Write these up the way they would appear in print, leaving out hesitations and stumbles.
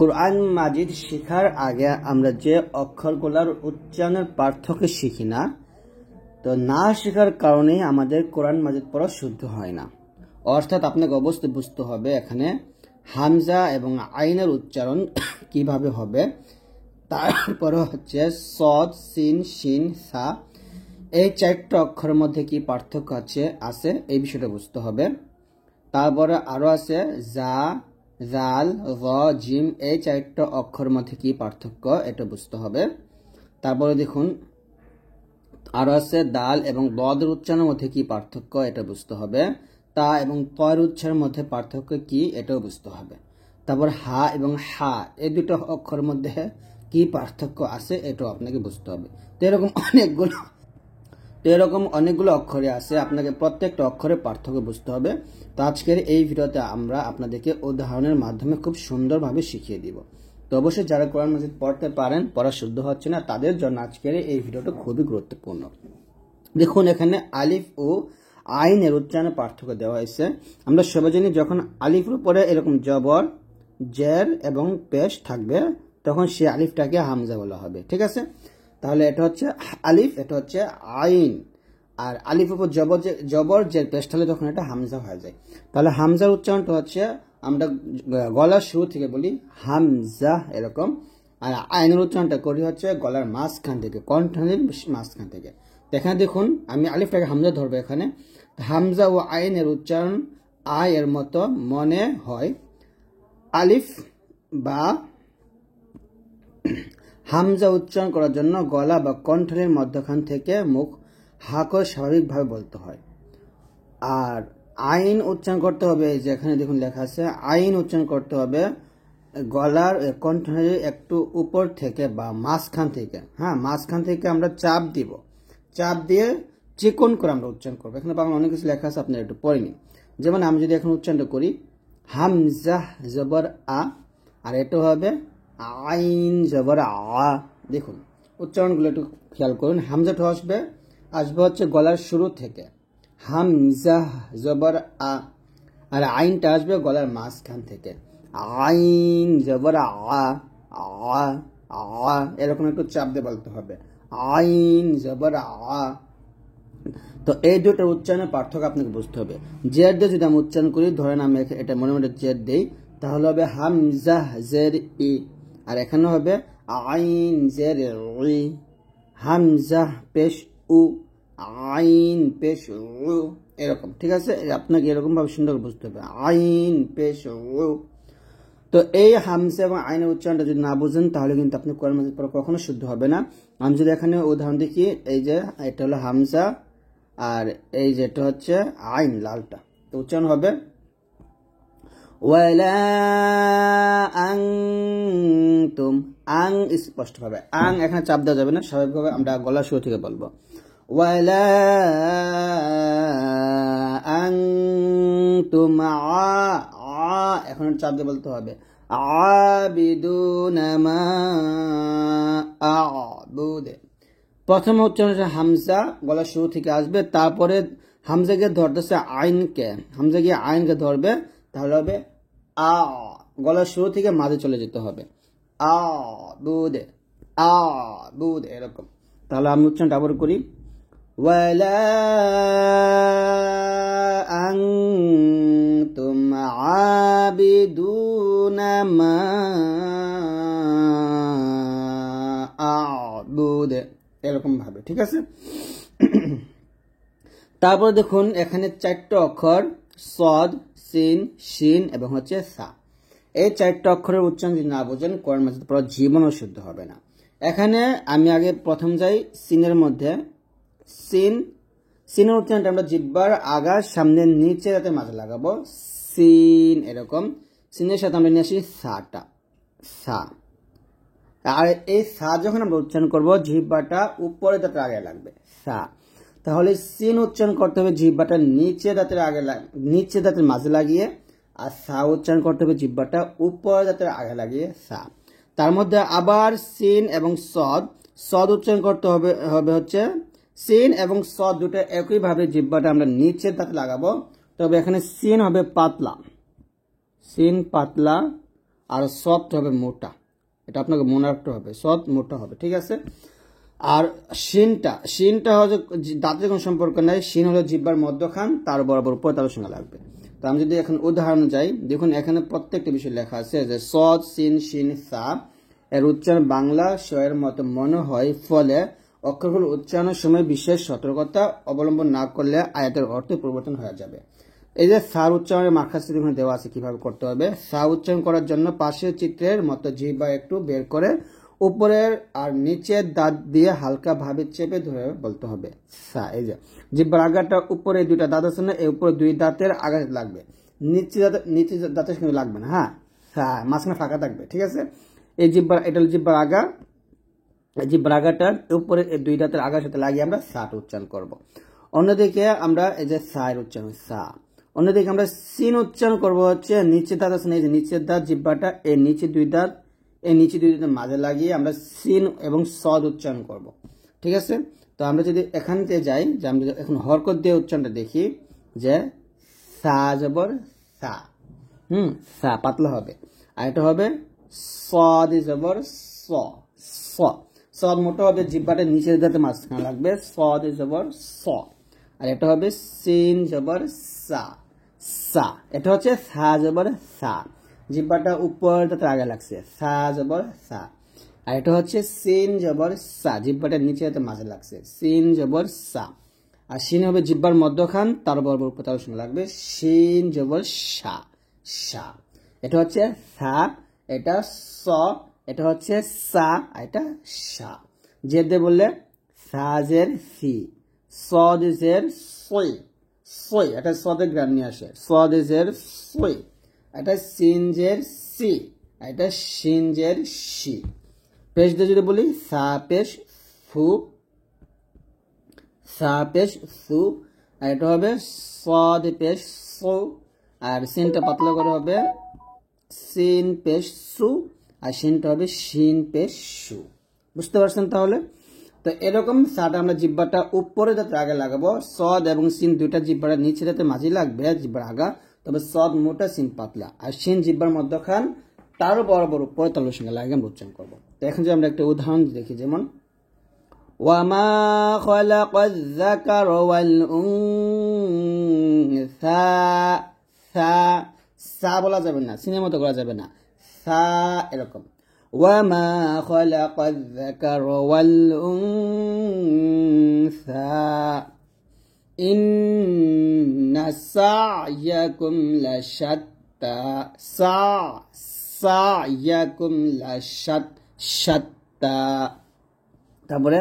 কোরআন মাজিদ শেখার আগে আমরা যে অক্ষরগুলোর উচ্চারণের পার্থক্য শিখি না, তো না শেখার কারণেই আমাদের কোরআন মাজিদ পড়া শুদ্ধ হয় না। অর্থাৎ আপনাকে অবশ্যই বুঝতে হবে এখানে হামজা এবং আইনের উচ্চারণ কিভাবে হবে, তারপরে হচ্ছে সদ, সিন, শিন, সা, এই চারটা অক্ষরের মধ্যে কি পার্থক্য আছে এই বিষয়টা বুঝতে হবে। তারপরে আরো আছে জা, জাল, র, জিম, এই চারটা অক্ষরের মধ্যে কি পার্থক্য এটা বুঝতে হবে। তারপরে দেখুন আরো আছে দাল এবং দদের উচ্চারণের মধ্যে কি পার্থক্য এটা বুঝতে হবে। তা এবং তয়ের উচ্চারণের মধ্যে পার্থক্য কি এটাও বুঝতে হবে। তারপর হা এবং হা এই দুটো অক্ষরের মধ্যে কি পার্থক্য আছে এটাও আপনাকে বুঝতে হবে। তো এরকম অনেকগুলো অক্ষরে আছে, আপনাকে প্রত্যেকটা অক্ষরের পার্থক্য বুঝতে হবে। তো আজকের এই ভিডিওতে আমরা আপনাদেরকে উদাহরণের মাধ্যমে খুব সুন্দরভাবে শিখিয়ে দিব। তো অবশ্যই যারা কোরআন মাজিদ পড়তে পারেন, পড়া শুদ্ধ হচ্ছে না, তাদের জন্য আজকের এই ভিডিওটা খুবই গুরুত্বপূর্ণ। দেখুন এখানে আলিফ ও আইনের উচ্চারণের পার্থক্য দেওয়া হয়েছে। আমরা সবাই জানি যখন আলিফের উপরে এরকম জবর, জের এবং পেশ থাকবে তখন সে আলিফটাকে হামজা বলা হবে, ঠিক আছে? তাহলে এটা হচ্ছে আলিফ, এটা হচ্ছে আইন। আর আলিফ উপর জবর জের পেশ থাকলে তখন এটা হামজা হয়ে যায়। তাহলে হামজার উচ্চারণটা হচ্ছে আমরা গলার শুরু থেকে বলি হামজা এরকম, আর আইনের উচ্চারণটা করি হচ্ছে গলার মাঝখান থেকে, কণ্ঠের মাঝখান থেকে। এখানে দেখুন আমি আলিফটাকে হামজা ধরবো, এখানে হামজা ও আইনের উচ্চারণ আয় এর মতো মনে হয়। আলিফ বা হামজা উচ্চারণ করার জন্য গলা বা কণ্ঠের মধ্যখান থেকে মুখ হা করে স্বাভাবিকভাবে বলতে হয়। আর আইন উচ্চারণ করতে হবে, যেখানে দেখুন লেখা আছে আইন উচ্চারণ করতে হবে গলার কণ্ঠের একটু উপর থেকে বা মাঝখান থেকে। হ্যাঁ, মাঝখান থেকে আমরা চাপ দিব, চাপ দিয়ে চিকন করে আমরা উচ্চারণ করবো। এখানে বাংলা অনেক কিছু লেখা আছে, আপনারা একটু পড়ে নিন। যেমন আমি যদি এখন উচ্চারণটা করি হামজা জবর আ, আর এটা হবে আইন জবর আ। দেখুন উচ্চারণগুলো একটু খেয়াল করুন। হামজাটা আসবে হচ্ছে গলার শুরু থেকে, হামজা জবর আ, আর আইনটা আসবে গলার মাঝখান থেকে, আইন জবর আ, আ, আ, এরকম একটু চাপ দিয়ে বলতে হবে, আইন জবর আ। তো এই দুটোর উচ্চারণের পার্থক্য আপনাকে বুঝতে হবে। জের দিয়ে যদি আমি উচ্চারণ করি, ধরেন আমি এটা মনে মনে জের দেই, তাহলে হবে হামজা জের ই, আর এখানে হবে আইন জের ই, হামজা পেশ উ, আইন পেশ উ, এরকম, ঠিক আছে? আপনাকে এরকম ভাবে সুন্দর বুঝতে হবে, আইন পেশ উ। তো এই হামজা এবং আইনের উচ্চারণটা যদি না বুঝেন তাহলে কিন্তু আপনি কোরআন মাজিদ পড়া কখনো শুদ্ধ হবে না। আমি যদি এখানে উদাহরণ দেখি, এই যে এটা হলো হামজা আর এই যেটা হচ্ছে আইন লালটা, তো উচ্চারণ হবে ওয়ালা আনতুম, আং স্পষ্ট ভাবে, আং এখানে চাপ দেওয়া যাবে না, স্বাভাবিকভাবে আমরা গলা শুরু থেকে বলবো ওয়ালা আনতুম আ, এখন চাপ দিয়ে বলতে হবে আবিদুনা মা আ'বুদু। প্রথম উচ্চারণ হামজা গলা শুরু থেকে আসবে, তারপরে হামজা গিয়ে ধরতেছে আইনকে, হামজা গিয়ে আইনকে ধরবে, তাহলে হবে আ, গলা শুরু থেকে মাঝে চলে যেতে হবে, আ'বুদু, আ'বুদু, এরকম। তাহলে আমি উচ্চারণটা আবার করি ওয়ালা আনতুম আবিদুনা মা আ'বুদু, এরকম ভাবে, ঠিক আছে? তারপর দেখুন এখানে চারটা অক্ষর সদ, সিন, শিন এবং হচ্ছে সা। এই চারটা অক্ষরের উচ্চারণ যদি না বোঝেন কোরআন মাজিদ পড়া জীবনও শুদ্ধ হবে না। এখানে আমি আগে প্রথম যাই সিনের মধ্যে। সিনের উচ্চারণটা আমরা জিহ্বার আগার সামনে নিচে যাতে মাঝে লাগাবো, সিন, এরকম। সিনের সাথে আমরা নিয়ে আসি সাটা, সা। আর এই সা যখন আমরা উচ্চারণ করবো জিহ্বাটা উপরে দাঁতের আগে লাগবে, সা। তাহলে সিন উচ্চারণ করতে হবে জিহ্বাটা নিচে দাঁতের মাঝে লাগিয়ে, আর সা উচ্চারণ করতে হবে জিহ্বাটা উপরে দাঁতের আগে লাগিয়ে, সা। তার মধ্যে আবার সিন এবং সদ উচ্চারণ করতে হবে হচ্ছে সিন এবং সদ দুটো একইভাবে জিহ্বাটা আমরা নিচের দাঁতে লাগাবো, তবে এখানে সিন হবে পাতলা, সিন পাতলা, আর সৎ হবে মোটা, এটা আপনাকে মনে রাখতে হবে, সৎ মোটা হবে, ঠিক আছে। আর শিনটা হচ্ছে দাঁতের কোনো সম্পর্ক নাই, শিন হলো জিহ্বার মধ্যখান, তার বরাবর উপরে তালুর সঙ্গে লাগবে। তো আমি যদি এখন উদাহরণ যাই, দেখুন এখানে প্রত্যেকটা বিষয় লেখা আছে যে সৎ, সিন, শিন, সা এর উচ্চারণ বাংলা শয়ের মতো মনে হয়, ফলে অক্ষরগুলো উচ্চারণের সময় বিশেষ সতর্কতা অবলম্বন না করলে আয়াতের অর্থ পরিবর্তন হয়ে যাবে। এই যে সার উচ্চারণের মাখাসটি এখানে দেওয়া আছে কিভাবে করতে হবে। সা উচ্চারণ করার জন্য পাশের চিত্রের মতো জিহ্বা একটু বের করে উপরের আর নিচের দাঁত দিয়ে হালকা ভাবে চেপে ধরে বলতে হবে সা। এই যে জিহ্বার আগাটা উপরে দুইটা দাঁত আছে না, এই উপরে দুই দাঁতের আগা লাগবে, নিচে দাঁতের সঙ্গে লাগবে না। হ্যাঁ, সা মাঝখানে ফাঁকা থাকবে, ঠিক আছে। এই জিহ্বার, এটা হলো জিহ্বার আগা, জিহ্বার আগাটার উপরে এই দুই দাঁতের আগার সাথে লাগিয়ে আমরা সাটা উচ্চারণ করব। অন্যদিকে আমরা এই যে সা এর উচ্চারণ সা, অন্যদিকে আমরা সিন উচ্চারণ করব হচ্ছে নিচের দাঁত আছে না, এই যে নিচের দাঁত জিহ্বাটা এই নিচে দুই দাঁত, এই নিচে দুই দাঁতের মাঝে লাগিয়ে আমরা সিন এবং সদ উচ্চারণ করব, ঠিক আছে। তো আমরা যদি এখান থেকে যাই, যে আমরা এখন হরকত দিয়ে উচ্চারণটা দেখি, যে সা জবর সা, সা পাতলা হবে, আর এটা হবে সদ জবর স, স সদ মোটা হবে, জিহ্বাটা নিচের দাঁতে মাঝখানে লাগবে, সদ জবর স। আর এটা হবে সিন জবর সা, সা। এটা হচ্ছে সা জবর সা, জিহ্বাটা উপর দাঁতের আগে লাগছে, সা জবর সা। আর এটা হচ্ছে সিন জবর সা, জিহ্বাটা নিচে দাঁতে মাঝে লাগছে, সিন জবর সা। আর শিন হবে জিহ্বার মধ্যখান, তার বরাবর উপর তালুর সঙ্গে লাগবে, শিন জবর সা, সা। এটা হচ্ছে সা, এটা স, এটা হচ্ছে সা, এটা সা। জেদে বললে সাজের সি, সদেজের সই, সই, এটা সদের গ্রাম নিয়ে আসে, সদেজের সই। এটা সিনজের সি, এটা সিনজের সি। পেশ দিয়ে যদি বলি সা পেশ ফু, সা পেশ সু, আর এটা হবে সদ পেশ সু, আর সিনটা পাতলা করে হবে সিন পেশ সু, আর সিনটা হবে শিন পেশ সু। বুঝতে পারছেন তাহলে? তো এরকম সাটা আমরা জিহ্বাটা উপরে দাঁতের আগে লাগাবো, সদ এবং সিন দুইটা জিহ্বাটা নিচে দাঁতে মাঝে লাগবে জিহ্বার আগা, তবে সদ মোটা সিন পাতলা, আর সিন জিহ্বার মধ্যখান, তার বরাবর উপরে তালুর সঙ্গে লাগিয়ে আমরা উচ্চারণ করবো। তো এখন যে আমরা একটা উদাহরণ দেখি, যেমন ওয়ামা খালাকায যাকারা ওয়াল উনসা, সা, সা বলা যাবে না, সিনের মতো করা যাবে না, সা এরকম। ওয়ামা খালাকায যাকারা ওয়াল উনসা ইন্না সা'য়াকুম লাশাত্তা, সা'য়াকুম লাশাত্তা। তারপরে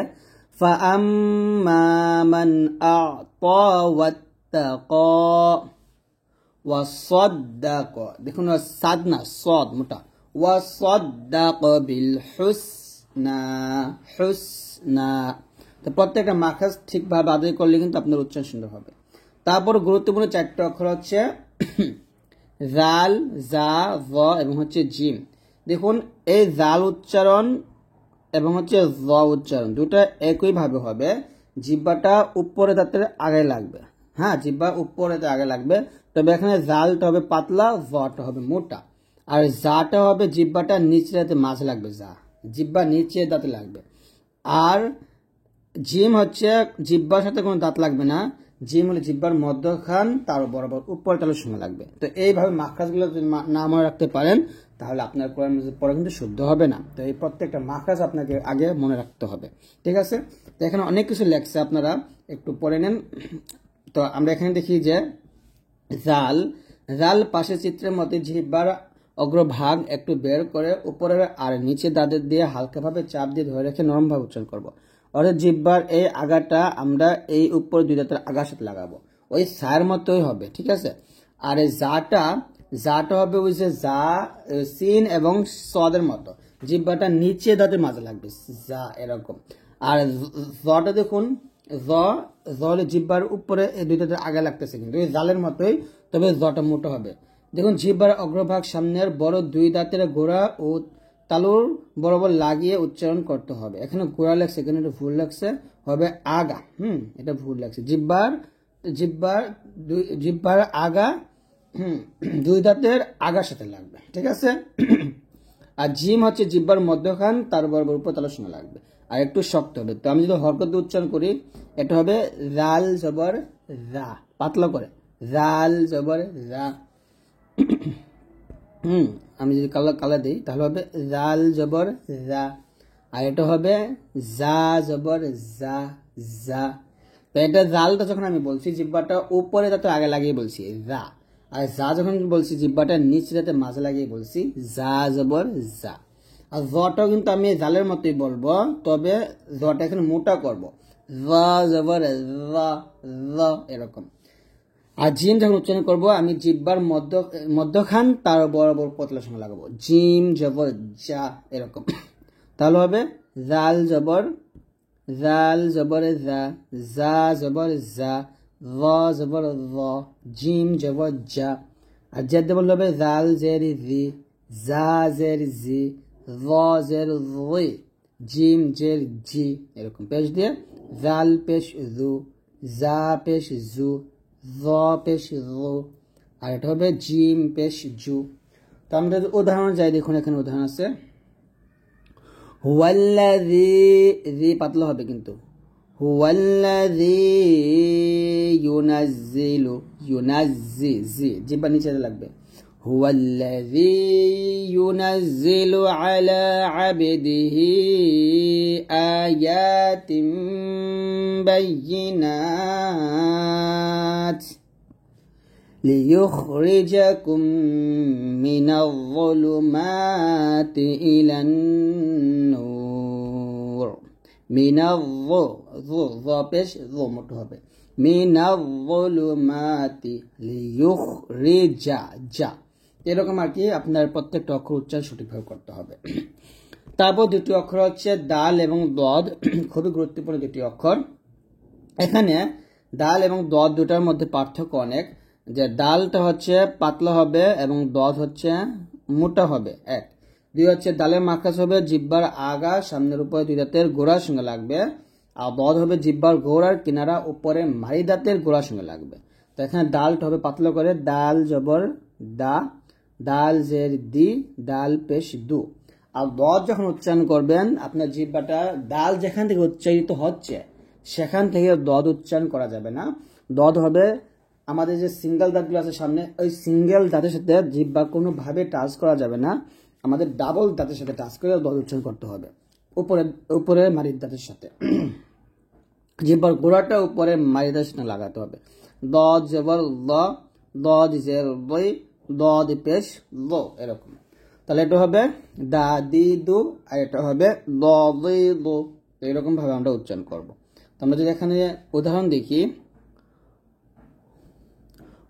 ফাআম্মা মান আ'তা ওয়াত্তাকা ওয়াসাদ্দাক, দেখুন সাদ না সদ মোটা, ওয়াসাদ্দাক বিল হুসনা, হুসনা। তো প্রত্যেকটা মাখাজ ঠিকভাবে আদায় করলে কিন্তু আপনার উচ্চারণ সুন্দর হবে। তারপর গুরুত্বপূর্ণ চারটি অক্ষর হচ্ছে জাল, জা, জ এবং হচ্ছে জিম। দেখুন এই জাল উচ্চারণ এবং হচ্ছে জ উচ্চারণ দুটো একইভাবে হবে, জিহ্বাটা উপরে দাঁতের আগে লাগবে। হ্যাঁ, জিহ্বা উপরে দাঁতের আগে লাগবে, তবে এখানে জালটা হবে পাতলা, জটা হবে মোটা, আর জাটা হবে জিহ্বাটা নিচে দাঁতে মাঝে লাগবে, যা জিহ্বা নিচে দাঁতে লাগবে। আর জিম হচ্ছে জিহ্বার সাথে কোনো দাঁত লাগবে না, জিম হলে জিহ্বার মধ্যখান, তার বরাবর উপরে তালুর সঙ্গে লাগবে। তো এইভাবে মাখরাজগুলো যদি না মনে রাখতে পারেন, তাহলে আপনার কোরআন মাজিদ পড়া কিন্তু শুদ্ধ হবে না। তো এই প্রত্যেকটা মাখরাজ আপনাকে আগে মনে রাখতে হবে, ঠিক আছে। তো এখানে অনেক কিছু লেখছে, আপনারা একটু পড়ে নেন। তো আমরা এখানে দেখি যে জাল, জাল পাশের চিত্রের মধ্যে জিহ্বার অগ্রভাগ একটু বের করে উপরের আর নিচে দাঁতের দিয়ে হালকাভাবে চাপ দিয়ে ধরে রেখে নরমভাবে উচ্চারণ করবো। অর্থাৎ জিহ্বার এই আগাটা আমরা এই উপর দুই দাঁতের আগার সাথে লাগাবো, ওই সার মতোই হবে, ঠিক আছে। আর এই জাটা হবে ওই যে জা, সিন এবং সদের মতো, জিহ্বাটা নিচে দাঁতের মাঝে লাগবে, জা এরকম। আর জটা দেখুন, জলে জিহ্বার উপরে এই দুই দাঁতের আগে লাগতেছে, কিন্তু এই জালের মতোই, তবে জটা মোটো হবে। দেখুন জিহ্বার অগ্রভাগ সামনের বড় দুই দাঁতের গোড়া ও তালুর বরাবর লাগিয়ে উচ্চারণ করতে হবে। এখানে গোড়া লাগছে, এখানে এটা ভুল লাগছে, হবে আগা, এটা ভুল লাগছে। জিহ্বার আগা দুই দাঁতের আগার সাথে লাগবে, ঠিক আছে। আর জিম হচ্ছে জিব্বার মধ্যখান, তার বরাবর উপর তালুর সঙ্গে লাগবে, আর একটু শক্ত হবে। তো আমি যদি হরকত দিয়ে উচ্চারণ করি, এটা হবে রাল জবর রা, পাতলা করে রাল জবর রা। আমি যদি কালা দিই তাহলে হবে রাল জবর রা। আর এটা হবে জা জবর জা জা। তো এটা জালটা যখন আমি বলছি জিব্বাটা উপরে যাতে আগে লাগিয়ে বলছি রা, আর যা যখন বলছি জিব্বাটা নিচে যাতে মাঝে লাগিয়ে বলছি যা জবর যা। আর জটাও কিন্তু আমি জালের মতোই বলবো, তবে জটা এখানে মোটা করবো, রা জবর রা রা এরকম। আর জিম যখন উচ্চারণ করবো আমি জিব্বার মধ্যখান তার বরাবর পতলার সঙ্গে লাগাবো, জিম জবর যা এরকম। তাহলে হবে জাল জবর জাল জবর জা, জা জবর জা, র জবর র, জিম জবর জা। আর জেদ বললে হবে জাল জের জি, জা জের জি, র জের রি, জিম জের জি এরকম। পেশ দিয়ে জাল পেশ জু, জা পেশ জু, র পেশ রু, আর এটা হবে জিম পেশ জু। তো আমরা উদাহরণ যাই, দেখুন এখানে উদাহরণ আছে। হুয়াল্লাযী, জি পাতলা হবে কিন্তু, হুয়াল্লাযী ইউনাজ্জিলু, ইউনাজ্জি জি জিব্বা নিচে লাগবে, হুয়াল্লাযী ইউনাজ্জিলু আলা আবদিহি আয়াতিন বাইয়িনাত লিইখরিজাকুম মিনাল যুলুমাতি ইলান নূর। মিনাল যু পেশ যু মোটা হবে, মিনাল যুলুমাতি লিইখরিজা যা এরকম আর কি। আপনার প্রত্যেকটা অক্ষর উচ্চারণ সঠিকভাবে করতে হবে। তারপর দুটি অক্ষর হচ্ছে দাল এবং দদ, খুবই গুরুত্বপূর্ণ দুটি অক্ষর। এখানে দাল এবং দদ দুটার মধ্যে পার্থক্য অনেক, যে দালটা হচ্ছে পাতলা হবে এবং দদ হচ্ছে মোটা হবে। এক দুই হচ্ছে দালের মাখাস হবে জিব্বার আগা সামনের উপরে দুই দাঁতের গোড়ার সঙ্গে লাগবে, আর দদ হবে জিব্বার গোড়ার কিনারা উপরে মারি দাঁতের গোড়ার সঙ্গে লাগবে। তো এখানে ডালটা হবে পাতলা করে দাল জবর দা, দাল জের দি, দাল পেশ দু। আর দদ যখন উচ্চারণ করবেন আপনার জিব্বাটা দাল যেখান থেকে উচ্চারিত হচ্ছে সেখান থেকে দদ উচ্চারণ করা যাবে না। দদ হবে আমাদের যে সিঙ্গেল দাঁতগুলো আছে সামনে, ওই সিঙ্গেল দাঁতের সাথে জিব্বা কোনোভাবে টাচ করা যাবে না, আমাদের ডাবল দাঁতের সাথে টাচ করে দদ উচ্চারণ করতে হবে, উপরে মারির দাঁতের সাথে। জিব্বার গোড়াটা উপরে মারির দাঁতের সাথে লাগাতে হবে। দদ জবর ল, দদ জের বই, দদ পেশ লো এরকম। তাহলে এটা হবে দা দি দু, আর এটা হবে দ দি দু। এরকম ভাবে আমরা উচ্চারণ করব। তো আমরা যদি এখানে উদাহরণ দেখি,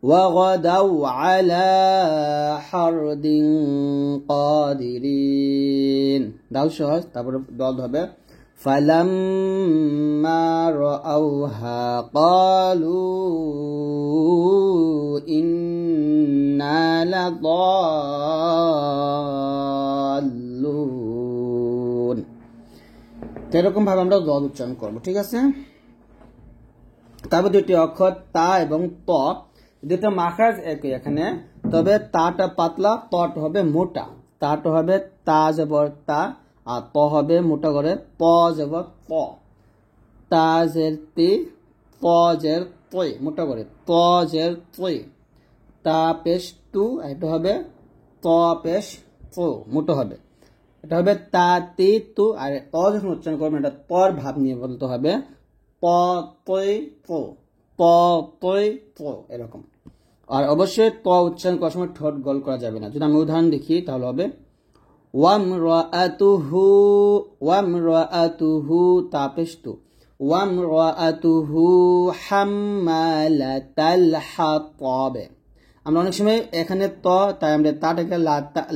وغدوا على حرد قادرين, দাল সহজ, তারপরে দল হবে فلما رأوها قالوا إنا لضالون। এরকম ভাবে আমরা দল উচ্চারণ করব, ঠিক আছে। তারপর দুটি অক্ষর তা এবং ত, দুটো মাখরাজ একই এখানে, তবে তাটা পাতলা, তটা হবে মোটা। তাটা হবে তা জবর তা, আর ত হবে মোটা করে প জবর প। তা জের তি, প জের তৈ মোটা করে ত জের তৈ। তা পেশ তু, এটা হবে ত পেশ তু মোটা হবে। এটা হবে তা তি তু, আর ত যখন উচ্চারণ করবেন এটা তর ভাব নিয়ে বলতে হবে, প তৈ পো, প তৈ পো এরকম। আর অবশ্যই ত উচ্চারণ করার সময় ঠোঁট গোল করা যাবে না। যদি আমি উদাহরণ দেখি তাহলে হবে ওয়ামরাআতুহু তাপেশতু, ওয়ামরাআতুহু হাম্মালাতাল হাতাব। আমরা অনেক সময় এখানে ত, তাই আমরা তাটাকে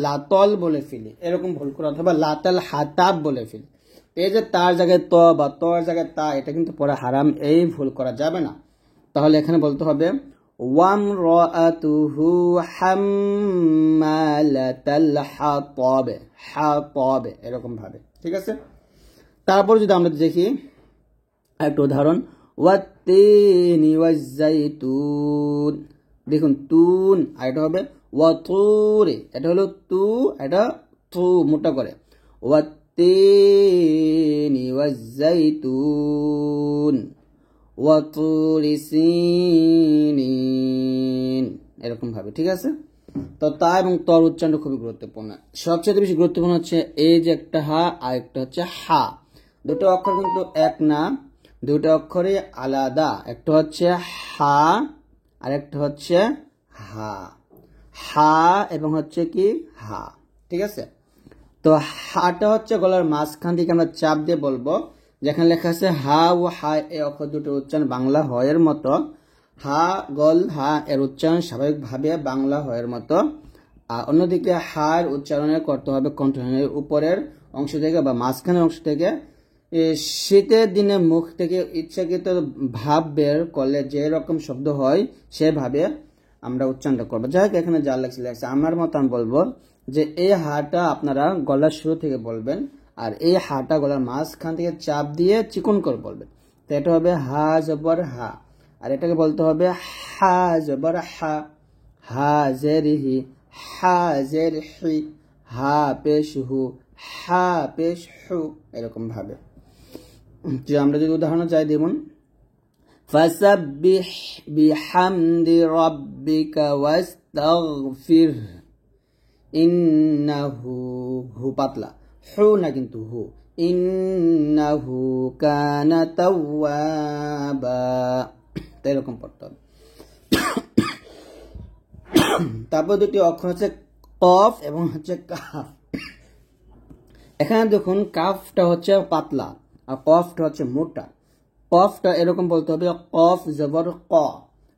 লাতল বলে ফেলি, এরকম ভুল করে, অথবা লাতাল হাতাব বলে ফেলি। এই যে তার জায়গায় ত বা তর জায়গায় তা, এটা কিন্তু পরে হারাম, এই ভুল করা যাবে না। তাহলে এখানে বলতে হবে ওয়ামরাআতুহু হাম্মালাতাল হাতাব, হাতাব এরকম ভাবে, ঠিক আছে। তারপর যদি আমরা দেখি একটা উদাহরণ, ওয়াত্তিনি ওয়াজ্জাইতুন, দেখুন তুন, আর এটা হবে ওয়াতুরে, এটা হলো তু, এটা তু মোটা করে, ওয়াত্তিনি ওয়াজ্জাইতুন ওয়াতুরি সিনিন, এরকম ভাবে। ঠিক আছে, তো তা এবং তর উচ্চারণটা খুবই গুরুত্বপূর্ণ। সবচেয়ে বেশি গুরুত্বপূর্ণ হচ্ছে এই যে একটা হা আর একটা হচ্ছে হা, দুটো অক্ষর কিন্তু এক না, দুটো অক্ষরই আলাদা। একটা হচ্ছে হা আর একটা হচ্ছে হা, হা এবং হচ্ছে কি হা। ঠিক আছে, তো হাটা হচ্ছে গলার মাঝখান থেকে আমরা চাপ দিয়ে বলবো, যেখানে লেখা আছে হা ও হা, এই অক্ষর দুটোর উচ্চারণ বাংলা হয়ের মতো। হা গল হা এর উচ্চারণ স্বাভাবিকভাবে বাংলা হয়ের মতো। আর অন্যদিকে হার উচ্চারণে করতে হবে কণ্ঠনের উপরের অংশ থেকে বা মাঝখানের অংশ থেকে। শীতের দিনে মুখ থেকে ইচ্ছাকৃত ভাব বের করলে যে রকম শব্দ হয় সেভাবে আমরা উচ্চারণটা করবো। যাই হোক, এখানে যা লেখছে আমার মতো আমি বলবো যে এই হাটা আপনারা গলার শুরু থেকে বলবেন, আর এই হাটা গলার মাঝখান থেকে চাপ দিয়ে চিকন করে বলবেন। তো এটা হবে হা জবর হা, আর এটাকে বলতে হবে হা জবর হা, হা জের হি, হা জের হি, হা পেশ হু, হা পেশ হু, এরকম ভাবে। যে আমরা যদি উদাহরণ চাই দেখুন, ফাসাব্বিহ বিহামদি রাব্বিকা ওয়াস্তাগফির ইন্নাহু, হু পাতলা, হু না কিন্তু হু, ইন্নাহু কানা তাওয়াবা, এরকম পড়তে হবে। তারপর দুটি অক্ষর হচ্ছে কফ এবং হচ্ছে কাফ। এখানে দেখুন কাফটা হচ্ছে পাতলা আর কফটা হচ্ছে মোটা। কফটা এরকম বলতে হবে কফ জবর ক,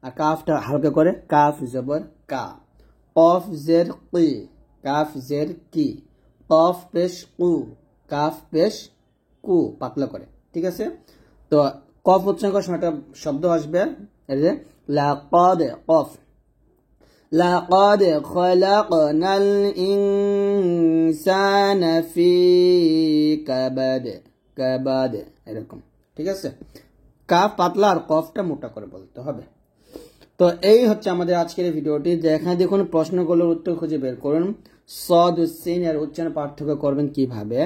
আর কাফটা হালকা করে কাফ জবর কা, কফ জের কি, কাফ জের কি, কফ পেশ কু, কাফ পেশ কু, পাতলা করে। ঠিক আছে, তো কফ উচ্চারণ করার সময় একটা শব্দ আসবে, লাকাদ, কফ, লাকাদ খলাকনাল ইনসানা ফি কাবাদ, কাবাদ, এরকম। ঠিক আছে, কাফ পাতলা আর কফটা মোটা করে বলতে হবে। তো এই হচ্ছে আমাদের আজকের ভিডিওটি। যেখানে দেখুন প্রশ্নগুলোর উত্তর খুঁজে বের করুন। সদ সিন এর উচ্চারণ পার্থক্য করবেন কিভাবে,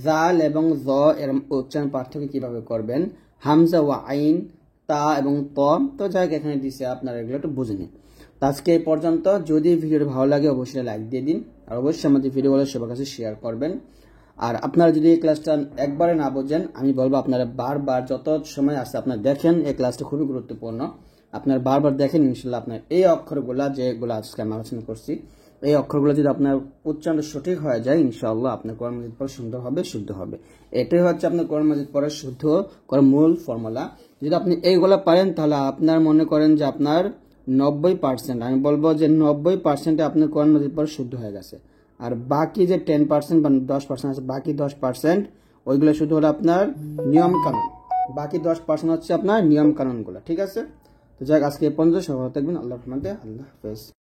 জাল এবং জ এর উচ্চারণ পার্থক্য কিভাবে করবেন, হামজা ও আইন, তা এবং ত। তো যাই হোক, এখানে দিছে, আপনারা এগুলো একটু বুঝে নিন। আজকে এই পর্যন্ত। যদি ভিডিওটি ভালো লাগে অবশ্যই লাইক দিয়ে দিন, আর অবশ্যই আমাদের ভিডিওগুলো সবার কাছে শেয়ার করবেন। আর আপনারা যদি এই ক্লাসটা একবারে না বোঝেন, আমি বলবো আপনারা বারবার যত সময় আসছে আপনারা দেখেন, এই ক্লাসটা খুবই গুরুত্বপূর্ণ। আপনার বারবার দেখেন, ইনশাল্লাহ আপনার এই অক্ষরগুলা যেগুলো আজকে আমি আলোচনা করছি, এই অক্ষরগুলো যদি আপনার উচ্চারণ সঠিক হয়ে যায়, ইনশাআল্লাহ আপনার কোরআন মাজিদ পড়া সুন্দর হবে, শুদ্ধ হবে। এটাই হচ্ছে আপনার কোরআন মাজিদ পড়া শুদ্ধ করার মূল ফর্মুলা। যদি আপনি এইগুলো পারেন, তাহলে আপনার মনে করেন যে আপনার 90%, আমি বলবো যে 90% আপনার কোরআন মাজিদ পড়া শুদ্ধ হয়ে গেছে। আর বাকি যে 10% বা 10% আছে, বাকি 10% ওইগুলো শুধু হলো আপনার নিয়ম কানুন, বাকি 10% হচ্ছে আপনার নিয়ম কানুনগুলো। ঠিক আছে, তো যাক, আজকে এই পর্যন্ত সবাই ভালো থাকবেন। আল্লাহ হাফেজ।